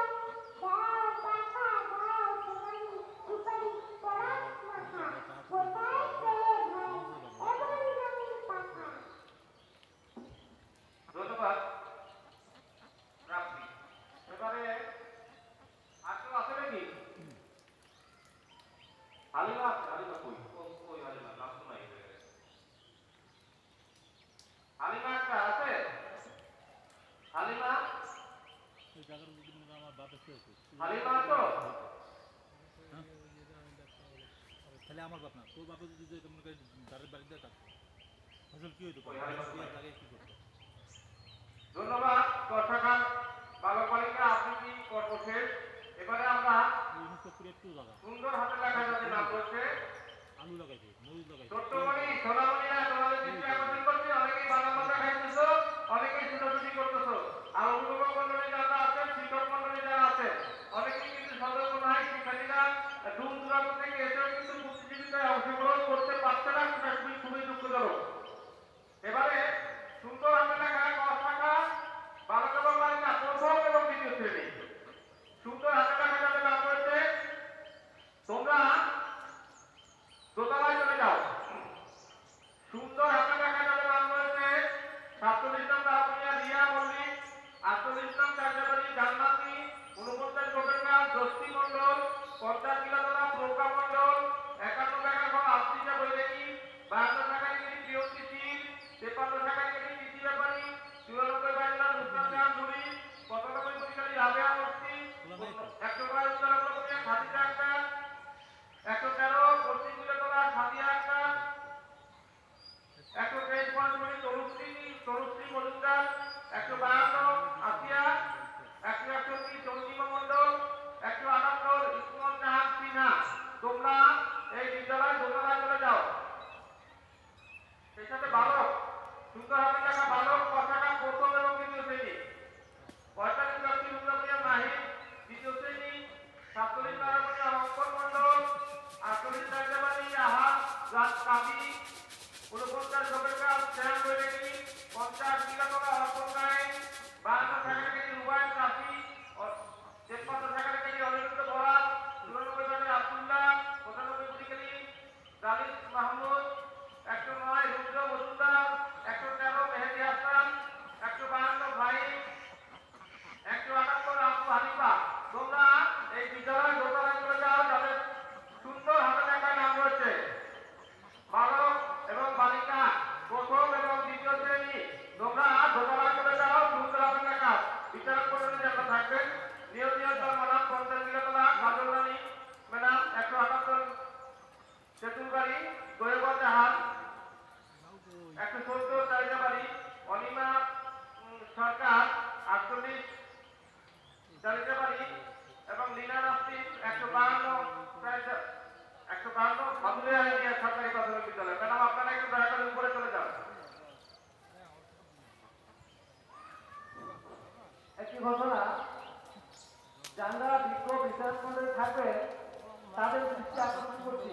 দাও পাখা দাও সোনালি রূপালি পরাগ মাখা কোথায় পেলে ভাই এমন রঙিন পাখা? ধন্যবাদ প্রাপ্তি। এবারে আর কেউ আছে নাকি? হালিমা আছে। হালিমা কই কই হালিমা নাম তো নাই। হালিমা একটা আছে। হালিমা এই জায়গার যদি মনে করেন আমার বাপ এসে আছে হালিমা আছো? তাহলে আমার বাপ না তোর বাপে যদি যে মনে করেন তাদের বাড়িতে থাকতো ফসল কি হইতো ওই হালিমা কোথায়? জায়গায় কি করতো ধন্যবাদ দর্শকার বালক বালিকা আবৃত্তি পর্ব শেষ। এবারে আমরা ইউনিট করে একটু জায়গা সুন্দর হাতে লেখা যাদের নাম রয়েছে আলু লাগাইছে মরিচ লাগাইছে ছোট্টমণি সোনামণিরা তোমাদের দৃষ্টি আকর্ষণ করছি। অনেকেই বাদাম ভাজা খাইতেছো, অনেকেই ছুটাছুটি করতেছো। আর অভিভাবক মন্ডলী যারা আছেন, শিক্ষক মন্ডলী যারা আছেন, অনেকেই কিন্তু সতর্ক নাই। শিক্ষার্থীরা দূর দূরান্ত থেকে এসেও কিন্তু প্রতিযোগিতায় অংশগ্রহণ করতে পারছে না। সেটা খুবই দুঃখজনক। এবারে সুন্দর হাতে লেখা 10 টাকা বালক এবং কার্যাবলী জান্নাতি 49 গোপেরগাঁও দস্তি মণ্ডল 50 কিলোতলা প্রজ্ঞা মণ্ডল 51 টাকা ঘর আফ্রিকা বৈরাগী 52 টাকা গিরি প্রিয়তি শীল 53 টাকা গিরি কৃষি ব্যাপারী 94 বাংলা রুস্তম খান নুরি 95 পরিচালী রাবেয়া মুফতি 122 উত্তরবঙ্গের খাদিজা আক্তার 113 পশ্চিম কিলোতলা সাদিয়া আক্তার 123 পঞ্চমী তরুশ্রী মজুমদার 152 আসিয়া 161 চন্দ্রিমা মণ্ডল 178 ইসমত জাহান সিনহা। তোমরা এই বিদ্যালয় দোতলায় চলে যাও। সেই সাথে বালক সুন্দর হাতের লেখা বালক পতাকা প্রথম এবং দ্বিতীয় শ্রেণী 45 ব্যক্তি রুদ্রপ্রিয়া মাহির দ্বিতীয় শ্রেণী 47 নারায়ণী অঙ্কন মণ্ডল 48 রাজাবাড়ি আহার রাজ কাবি 49 গোপেরগাঁও শ্যাম বৈরাগী 50 কিলোতলা অর্পণ গায়ে 52 সেক্রেটারি রুবায়ত রাফি 53 সেক্রেটারি অনিরুদ্ধ বরা 94 বাজার আব্দুল্লাহ 95 পরিচালী দালিল মাহমুদ 109 রুদ্র মজুমদার 113 মেহেদি হাসান 152 ভাই 178 আবু হানিফা। তোমরা এই বিদ্যালয় দোতলায় চলে যাও। যাদের সুন্দর হাতে লেখা নাম রয়েছে বালক এবং বালিকা প্রথম এবং দ্বিতীয় শ্রেণী তোমরা দোতলায় চলে যাও। সুন্দর হাতে লেখা বিচারক মন্ডলী যারা থাকবেন নিয়মিত ম্যাডাম 50 কিলোতলা কাজল রানী ম্যাডাম 178 সেতুলবাড়ি গোয়েগঞ্জ জাহাজ 170 চারিজাবাড়ি অনিমা সরকার 48 চারিজাবাড়ি এবং লীনা নাসরিন 152 মাধুরিয়া ইন্ডিয়া সরকারি প্রাথমিক বিদ্যালয়। ম্যাডাম আপনারা একটু দয়া করে উপরে চলে যান। একটি ঘটনা যারা বিক্ষোভ বিচারক মন্ডলী থাকবে তাদের দৃষ্টি আকর্ষণ করছি।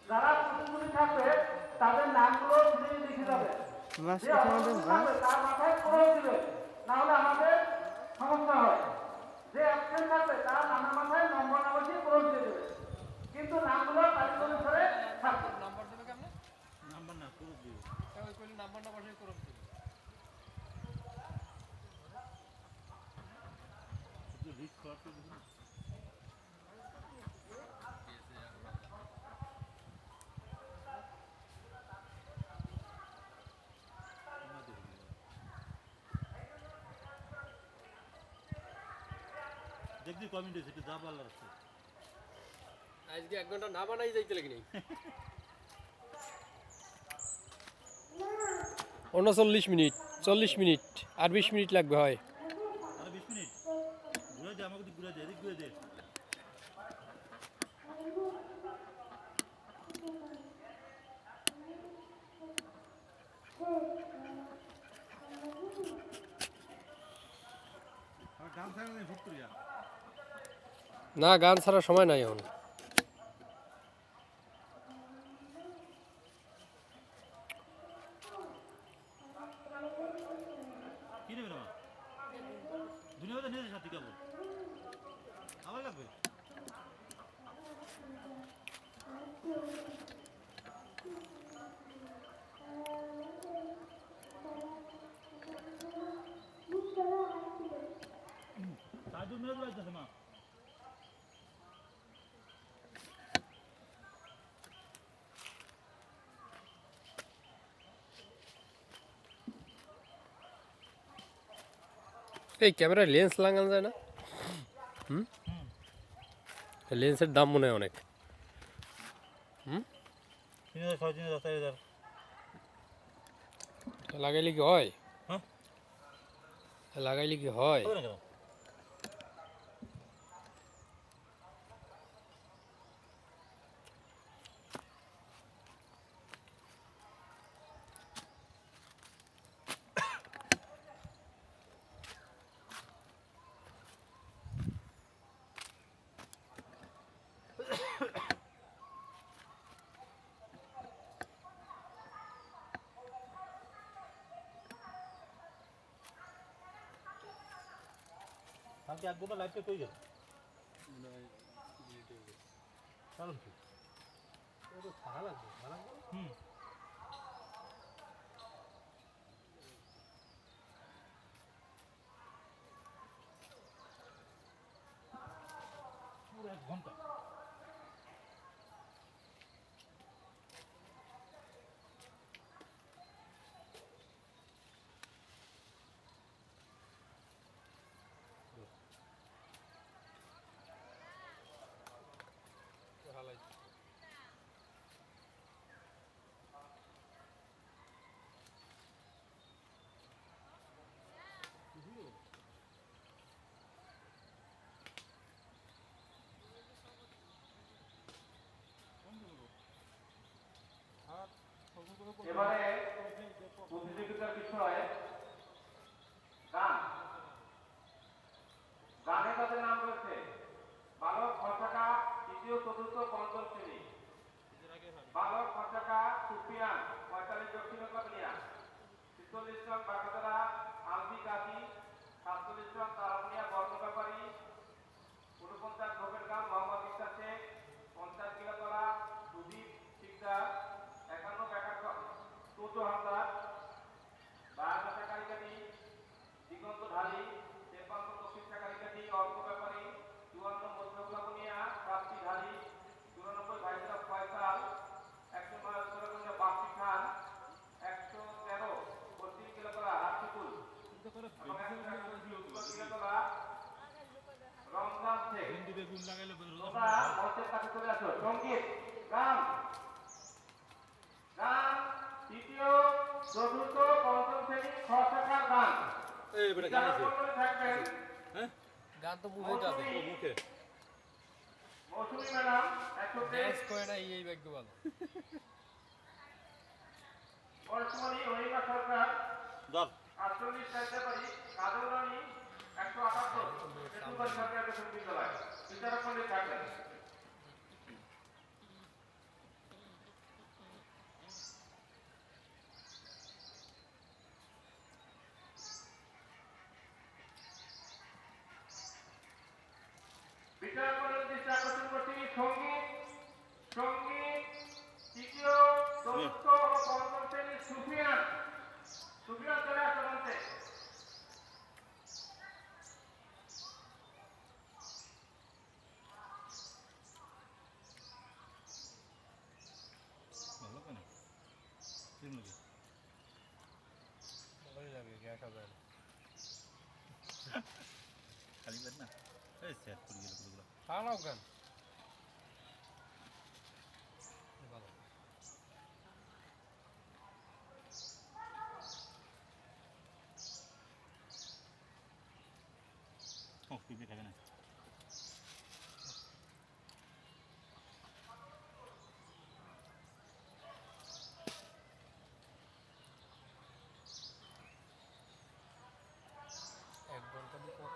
যারা প্রতিনিধি থাকবে তাদের নামগুলো নিজে লিখে যাবে। যে অপরাধী থাকবে তার মাথায় খরচ দিবে, না হলে আমাদের সমস্যা হয়। যে অ্যাবসেন্ট থাকবে তার নামের মাথায় নম্বর না বসিয়ে খরচ দিয়ে দেবে, কিন্তু নামগুলো তারিখ অনুসারে থাকবে। নাম্বার দেবে কেমনে? নাম্বার না করে দিও ওই কইলে নাম্বারটা বসে করে দিবে। একটু রিস্ক করতে দিন দেখবি কমেন্টে সেটা যা ভালো আছে আজকে 1 ঘন্টা না বানাই যাইতে লাগি নাই। 39 মিনিট 40 মিনিট আর 20 মিনিট লাগবে হয়। আরে 20 মিনিট ঘুরে দে আমাকে ঘুরে দে এদিক ঘুরে দে আর গান ছাড়া নেই ভুট করিয়া না গান ছাড়া সময় নাই এখন। কি নেবে না দুনিয়াতে নিয়ে সাথে কেবল আমার লাগবে সাইডুল মেয়ে যাইতেছে মা এই ক্যামেরায় লেন্স লাগানো যায় না? লেন্সের দাম মনে হয় অনেক। 3000 3500 4000 লাগাইলে কি হয়? হ্যাঁ লাগাইলে কি হয়? হবে না কেন কালকে এক গোটা লাইফে কই গেল কারণ কি হুম ঘন্টা হালাই এবারে প্রতিযোগিতার বিষয় গান। গানে তাদের নাম রয়েছে বালক খরচাকা তৃতীয় চতুর্থ পঞ্চম শ্রেণী। বালক খরচাকা সুফিয়ান 45 দক্ষিণ কাদলিয়া, 46 জন বাগাতরা আলবি কাজী, 47 জন তারাপুনিয়া বর্ণ ব্যাপারী, 49 ধোপের গান মোহাম্মদ ইকতা শেখ, 50 কিলাতলা সুদীপ শিকদার, 51 ব্যাকার চৌদ্দ হামদার, 52 কারিকাটি দিগন্ত ঢালি, 53 দক্ষিণ কারিকাটি অল্প ব্যাপারী, 54 মধ্যগুলাবনিয়া প্রাপ্তি ঢালি, 94 ভাইসরা ফয়সাল, 109 উত্তরাখণ্ডে বাপ্পি খান, 113 পশ্চিম কিলাতলা রাশিকুল এবং 101 কিলাতলা রমজান শেখ। বেগুন লাগাইলে তোমরা মঞ্চের কাছে চলে আসো। সঙ্গীত গান গান তৃতীয় চতুর্থ পঞ্চম শ্রেণী খ শাখার গান। এই বেটা যারা মণ্ডলে থাকবেন গান তো মুখে যাবে মুখে মৌসুমী ম্যাডাম 123, ড্যান্স করে না এই ভাগ্য ভালো পরশমণি অনিমা সরকার ধর 48 চাইতেবাড়ি, কাজল রানী 178 বেসরকারি সরকারি বেতন বিদ্যালয়। বিচারক মণ্ডলে থাকবেন। বিচারক মণ্ডলের দৃষ্টি আকর্ষণ করছি সঙ্গীত সঙ্গীত তৃতীয় চতুর্থ ও পঞ্চম শ্রেণী সুফিয়ান। সুফিয়ান চলে আসো মঞ্চে। ভালো কেন তিন লোকে ভালোই লাগে গ্যাস হবে খালি পেট না এই সেট করে গেল পুরোগুলো খাওয়াও গান ভালো ও পিপি থাকে না এক ঘন্টা দিয়ে কত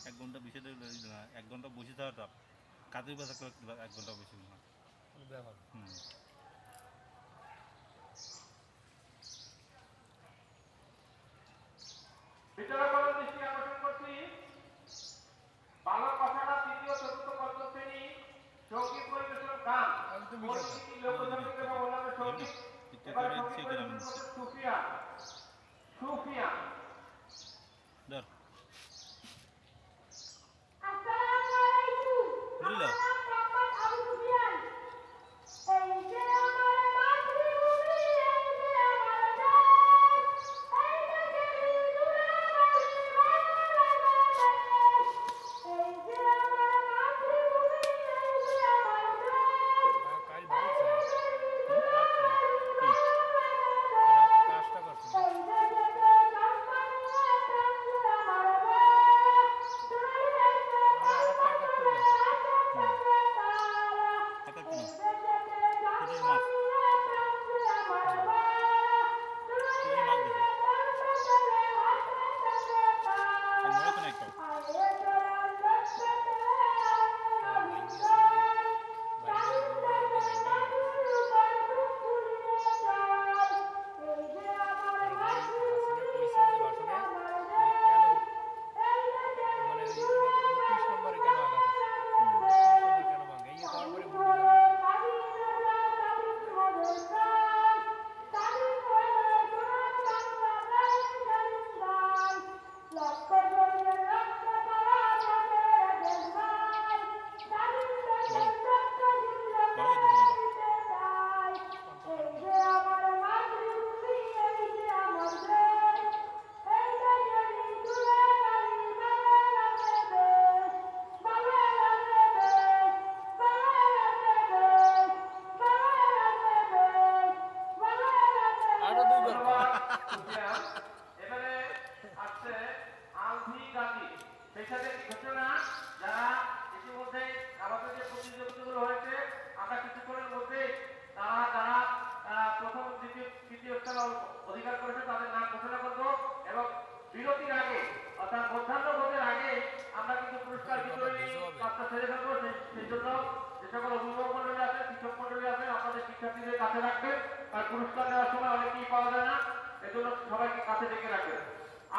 1 ঘন্টা বসে থাকলে 1 ঘন্টা বসে থাকাটা কাজের ব্যথা করে 1 ঘন্টা বসে না কোনো ব্যাপার না। হুম বিচারক মণ্ডলের দৃষ্টি আকর্ষণ করছি বালক কথাটা তৃতীয় চতুর্থ পঞ্চম শ্রেণী সঙ্গীত পরিবেশন গান একদম পরিচিতি লোকসঙ্গীত এবং অন্যান্য সঙ্গীত। এবারে সঙ্গীত পরিবেশন করছে সুফিয়ান সুফিয়ান। ধর আসসালামু আলাইকুম। বুঝলো? আমার নাম মোহাম্মদ আবু সুফিয়ান। এই যে আমার মাতৃভূমি, এই যে আমার দেশ, এই দেশের হিন্দুরা বাঙালি বাংলাদেশ। এই যে আমার মাতৃভূমি, এই যে আমার দেশ, কাজ ভালো ছিল কাজটা করছে এই দেশেতে জন্ম নিয়ে প্রাণ যে আমার আমফি গান্ধী। সেই সাথে কি হচ্ছে না, যারা ইতিমধ্যে আমাদের যে প্রতিযোগিতাগুলো হয়েছে, আমরা কিছুক্ষণের মধ্যে তারা যারা প্রথম দ্বিতীয় তৃতীয় স্থান অধিকার করেছে তাদের নাম ঘোষণা করবো এবং বিরতির আগে অর্থাৎ মধ্যাহ্ন ভোজের আগে আমরা কিন্তু পুরস্কার বিতরণী কাজটা সেরে ফেলবো। সেই জন্য যে সকল অভিভাবক মন্ডলী আছেন, শিক্ষক মন্ডলী আছেন, আপনাদের শিক্ষার্থীদের কাছে রাখবেন, আর পুরস্কার দেওয়ার সময় অনেকেই পাওয়া যায় না, এজন্য সবাইকে কাছে ডেকে রাখবেন।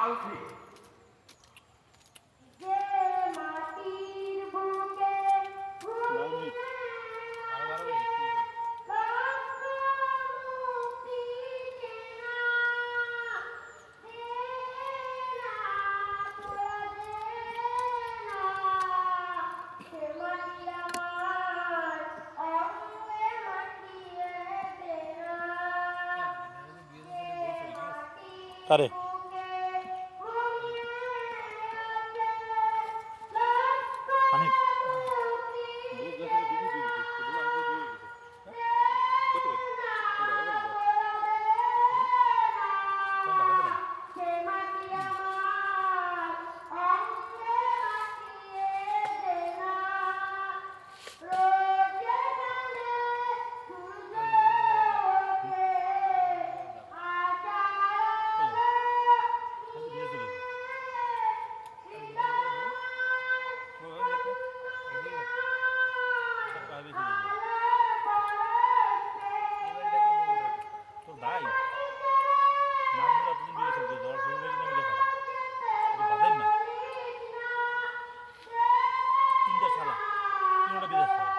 আলফি যে মাটির বুকে ঘুরে আরো 12 মিনিট। কারে হানিফ বুক গাছের দিবি দিবি তো দুটো আগে দিয়ে দিবি কত কত তোর ভাই নামগুলো তুমি দিয়েছো যে দশ হয়ে গেলে আমি দেখালাম তো বাদেন না তিনটা শালা তিনটা বিদেশ শালা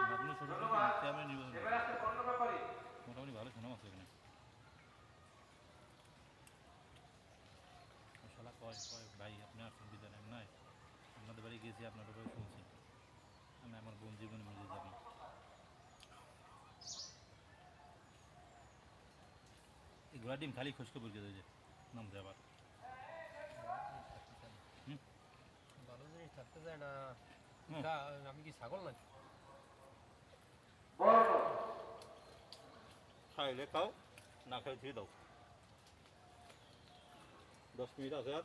নামগুলো ছোট ছোট ক্যামেরা নির্বাচন এবার আসছে অন্য ব্যাপারে মোটামুটি ভালো শোনা আছে এখানে শালা কয় কয় ভাই আপনি আসুন বিদায় নেন নাই আপনাদের বাড়ি গিয়েছি আপনার ব্যাপারে শুনছি আমি আমার বোন জীবনে মরে যাবি এই ঘোড়া ডিম খালি খুশকে বলকে দেয় নামতে আবার ভালো জিনিস থাকতে যায় না। হুম। আমি কি ছাগল নাকি? বড় খাইলে খাও না খাই দিয়ে দাও 10 মিনিট আছে আর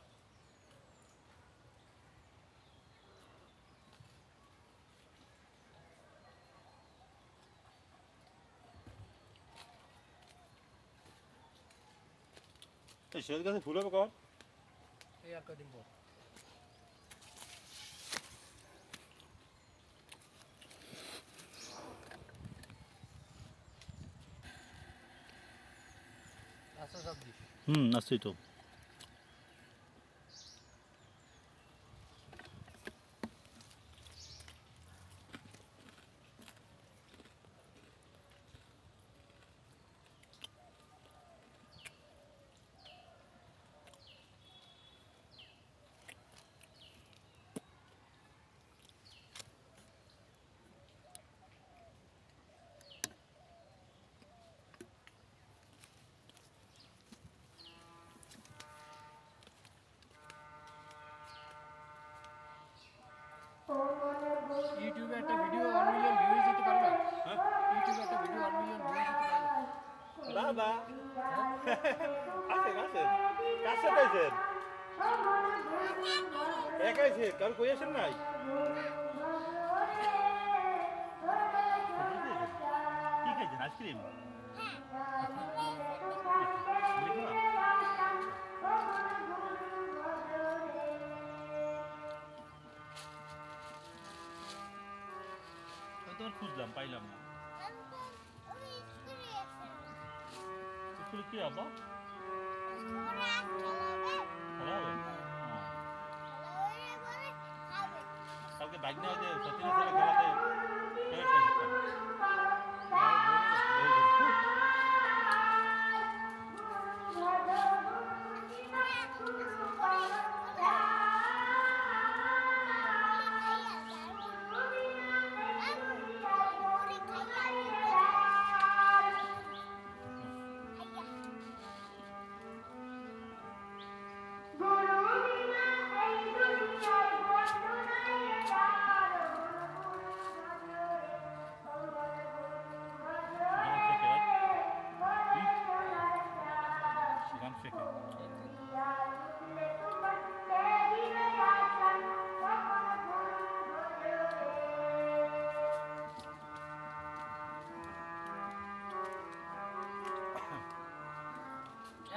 এই শেষ গাছে ফুল হবে কখন এই আর কদিন পর। আচ্ছা সবজি আসছি তো ইউটিউবে একটা ভিডিও 1 মিলিয়ন ভিউজ যেতে পারে না? ইউটিউবে একটা ভিডিও 1 মিলিয়ন ভিউজ যেতে পারে না? বাবা আসেন আসেন কার সাথে আছেন একাই আছেন কার কই আসেন নাই কি খাইছেন আইসক্রিম তোমার খুঁজলাম পাইলাম না স্কুলে কি আব্বা ভালো হবে কালকে বাইক নিয়ে যে সতীনের সাথে খেলাতে প্রাইভেট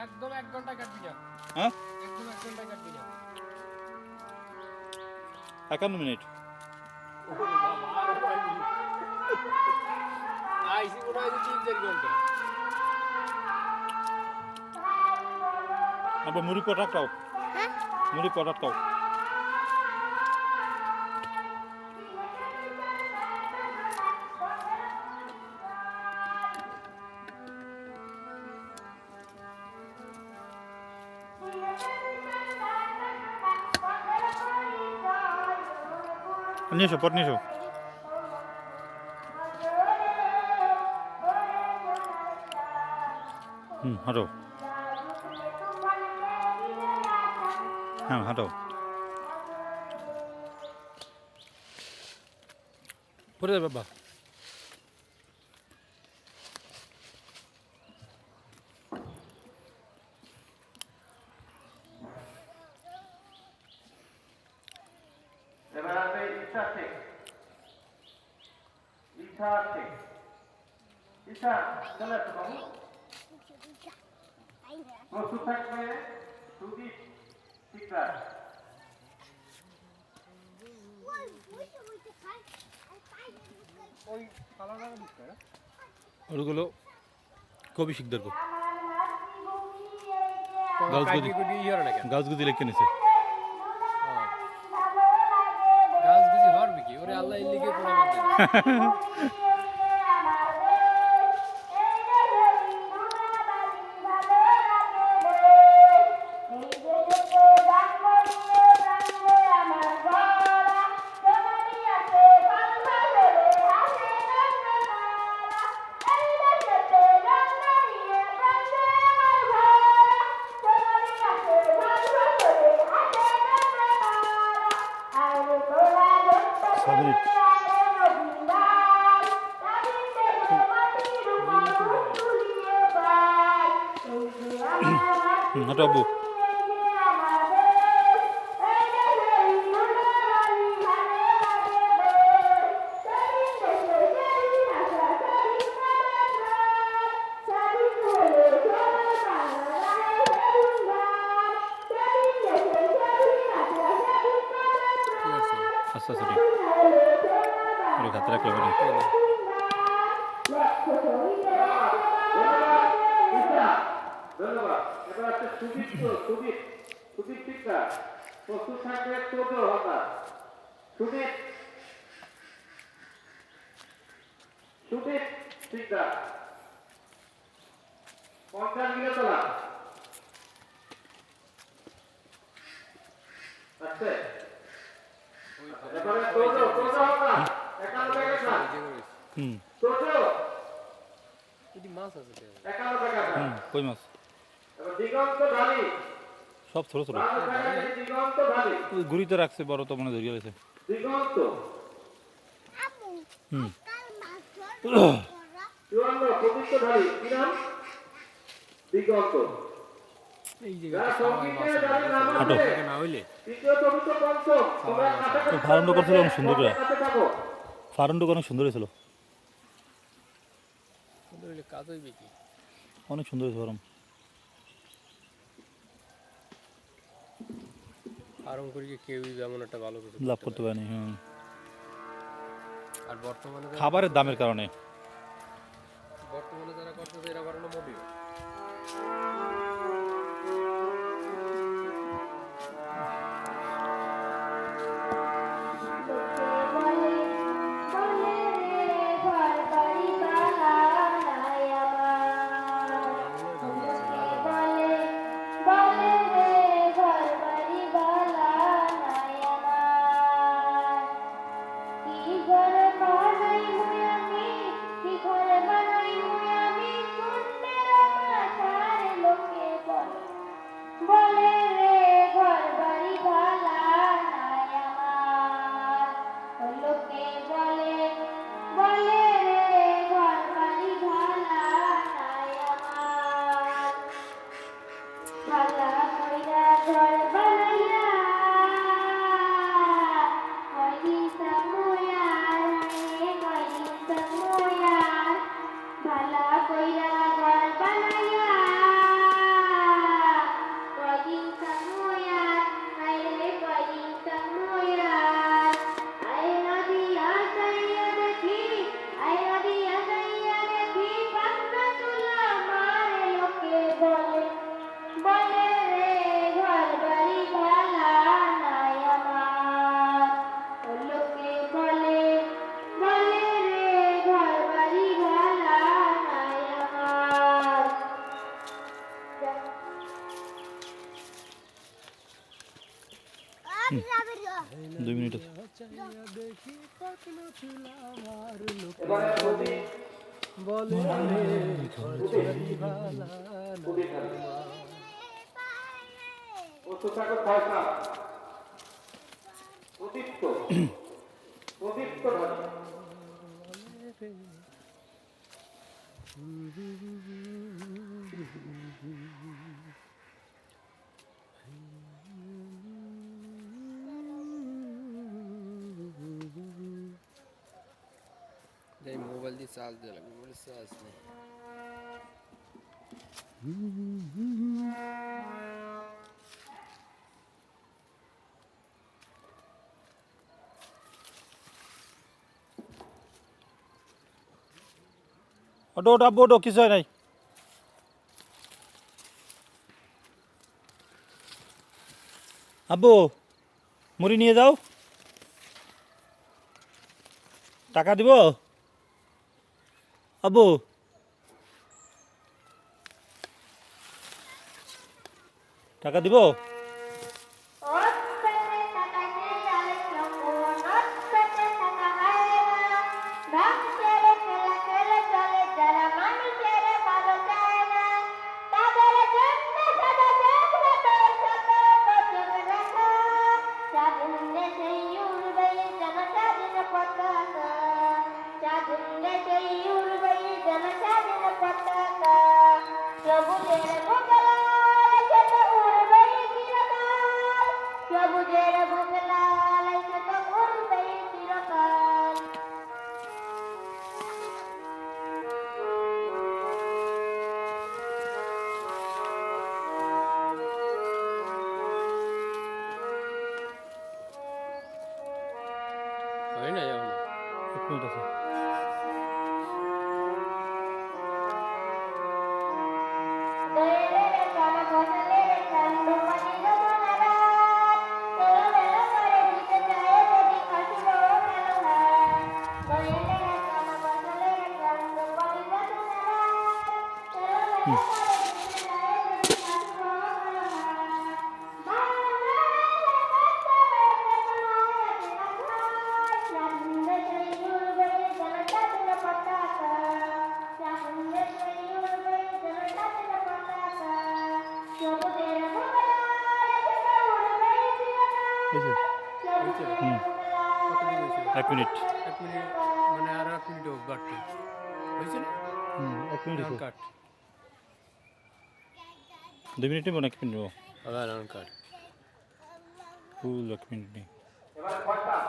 একদম 1 ঘন্টা কাটবি না, হ্যাঁ একদম 1 ঘন্টা কাটবি না। 51 মিনিট। আইসি মনে হয় 3-4 ঘন্টা। আবার মুড়ি পটাট খাও, মুড়ি পটাট খাও। নিয়ে এসো, পট নিয়ে এসো। হাঁটো, হ্যাঁ হাঁটো। পরে যাবে বাবা। এবার আসবে ইচ্ছা শেখ। ইচ্ছা শেখ। ইচ্ছা চলে আসো বাবু। প্রস্তুত থাকবে সুদীপ শিকদার। ওই কালারটা দিতে না, ওগুলো কবি শিকদার গো, কাইটি গুটি ইয়ার না কেন গাছগুদি লিখে নিছে। গাছ গিজি হরবি কি ওরে আল্লাহ ইল্লিকে পোড়া বাদ দে। হাঁটো আব্বু। আচ্ছা সরি, ওরে হাতে রাখলে বলে। ধন্যবাদ। এবার আছে সুদীপ শিকদার। প্রস্তুত থাকবে 14 ঘন্টা। সুদীপ শিকদার 50 মিনিট তোলা আছে। এবারে 14 ঘন্টা 91 টাকা। হুম 14 যদি মাছ আছে তো 91 টাকা। কই মাছ এবার দিগন্ত ঢালি। সব ছোট ছোট, দিগন্ত ঢালি। গুড়িতে রাখছে, বড় তো মনে ধরিয়ে গেছে। দিগন্ত হুম 54 পবিত্র ঢালি। কি নাম? দিগন্ত। এই যে যারা সঙ্গীতের যাদের নাম হাঁটো। আছে, না হইলে তৃতীয় চতুর্থ পঞ্চম তোমরা কাছাকাছি ফার্মটা করছিল অনেক সুন্দর করে, কাছে থাকো। ফার্মটা অনেক সুন্দর হয়েছিল, সুন্দর হইলে কাজ হইবে কি? অনেক সুন্দর হয়েছে ফার্ম। আরম করি কেউই যেমন একটা ভালো কিছু লাভ করতে পারেনি। হুম আর বর্তমানে খাবারের দামের কারণে। যারা করতেছে এরা কারণে মোটিভ 2 মিনিট আছে। চাইয়া দেখি পাখনা ছিলাম আর লোক এবারে প্রতি বলে রে ঘর ছাড়ি ভালা না প্রস্তুত থাকো ফয়সাল প্রদীপ্ত প্রদীপ্ত ধ্বনি যাই মোবাইল দিয়ে চার্জ দিয়ে লাগবে মোবাইল চার্জ নেই ওটো ওটো আব্বু ওটো, কিছু হয় নাই। আব্বু মুড়ি নিয়ে যাও, টাকা দিব আব্বু। টাকা দিব। সবুজের বুক লাল সে তো উড়বে চিরকাল হয় না এখন 1 মিনিট আছে। দয়ের কান ঘষালে কান্দু পানি যমুনারা চলো মেলা করে দিতে চায় যদি আসলো মেলো হাত দয়ের কান ঘষালে কান্দু পানি যমুনারা চলো মেলা করে দিতে চায় যদি আসলো মেলো হাত হয়েছে? হুম, কতটুকু হয়েছে 1 মিনিট। 1 মিনিট মানে আর 1 মিনিট হোক বাড়তে হয়েছে না 1 মিনিট এখন আছে। কাট 2 মিনিট নেবো না 1 মিনিট নেবো? আবার এখন কাট ফুল 1 মিনিট নেই। এবারে ফয়সাল